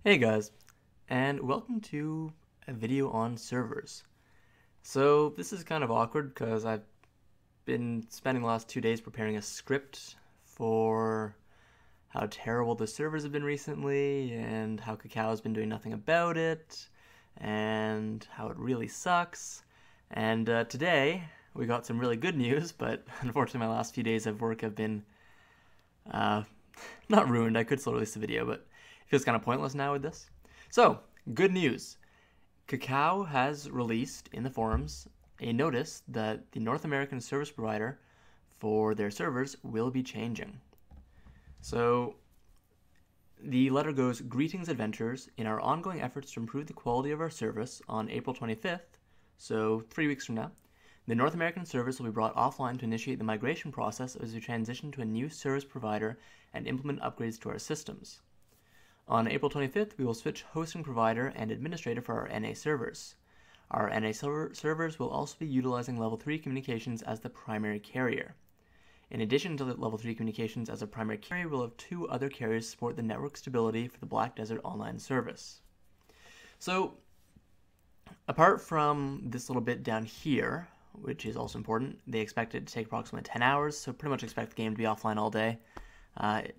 Hey guys, and welcome to a video on servers. So this is kind of awkward because I've been spending the last 2 days preparing a script for how terrible the servers have been recently and how Cacao has been doing nothing about it and how it really sucks. And today we got some really good news, but unfortunately my last few days of work have been uh, not ruined. I could still release the video, but it feels kind of pointless now with this. So, good news. Cacao has released in the forums a notice that the North American service provider for their servers will be changing. So, the letter goes, "Greetings adventurers, in our ongoing efforts to improve the quality of our service on April 25th, so 3 weeks from now, the North American service will be brought offline to initiate the migration process as we transition to a new service provider and implement upgrades to our systems. On April 25th, we will switch hosting provider and administrator for our NA servers. Our NA servers will also be utilizing Level 3 communications as the primary carrier. In addition to the Level 3 communications as a primary carrier, we'll have 2 other carriers support the network stability for the Black Desert Online service." So, apart from this little bit down here, which is also important, they expect it to take approximately 10 hours, so pretty much expect the game to be offline all day.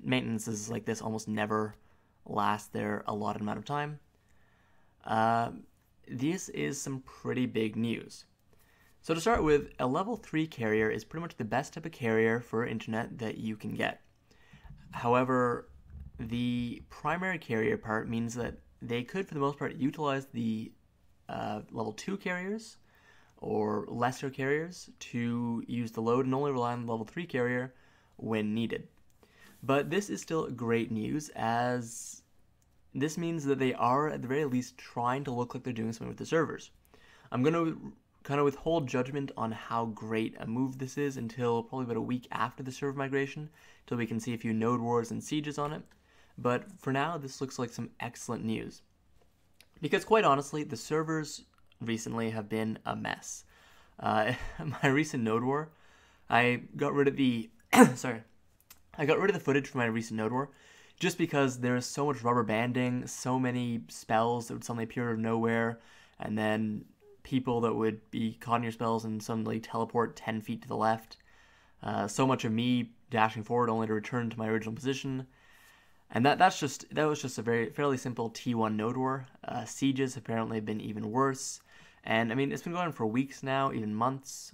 Maintenances like this almost never last their allotted amount of time. This is some pretty big news. So to start with, a level 3 carrier is pretty much the best type of carrier for internet that you can get. However, the primary carrier part means that they could, for the most part, utilize the level 2 carriers or lesser carriers to use the load and only rely on the level 3 carrier when needed. But this is still great news, as this means that they are, at the very least, trying to look like they're doing something with the servers. I'm going to kind of withhold judgment on how great a move this is until probably about a week after the server migration, until we can see a few node wars and sieges on it. But for now, this looks like some excellent news. Because quite honestly, the servers recently have been a mess. My recent node war, I got rid of the I got rid of the footage from my recent node war just because there is so much rubber banding, so many spells that would suddenly appear out of nowhere, and then people that would be caught in your spells and suddenly teleport 10 feet to the left. So much of me dashing forward only to return to my original position. And that was just a fairly simple T1 node war. Sieges apparently have been even worse. And I mean, it's been going on for weeks now, even months.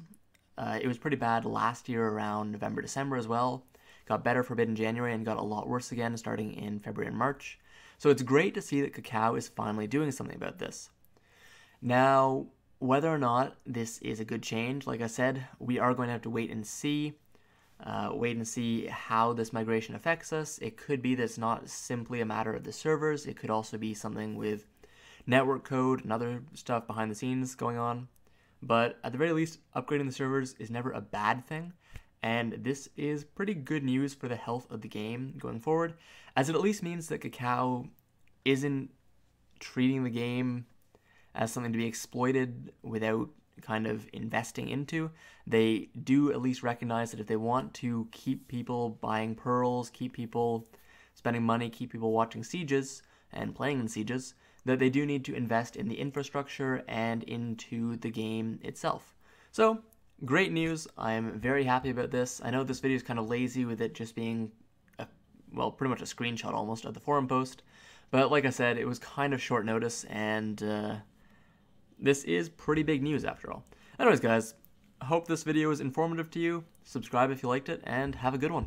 It was pretty bad last year around November, December as well. Got better for a bit in January and got a lot worse again starting in February and March. So it's great to see that Cacao is finally doing something about this. Now, whether or not this is a good change, like I said, we are going to have to wait and see how this migration affects us. It could be that it's not simply a matter of the servers. It could also be something with network code and other stuff behind the scenes going on. But at the very least, upgrading the servers is never a bad thing. And this is pretty good news for the health of the game going forward, as it at least means that Cacao isn't treating the game as something to be exploited without kind of investing into. They do at least recognize that if they want to keep people buying pearls, keep people spending money, keep people watching sieges and playing in sieges, that they do need to invest in the infrastructure and into the game itself. So, great news. I'm very happy about this. I know this video is kind of lazy with it just being, pretty much a screenshot almost of the forum post. But like I said, it was kind of short notice, and this is pretty big news after all. Anyways, guys, I hope this video was informative to you. Subscribe if you liked it, and have a good one.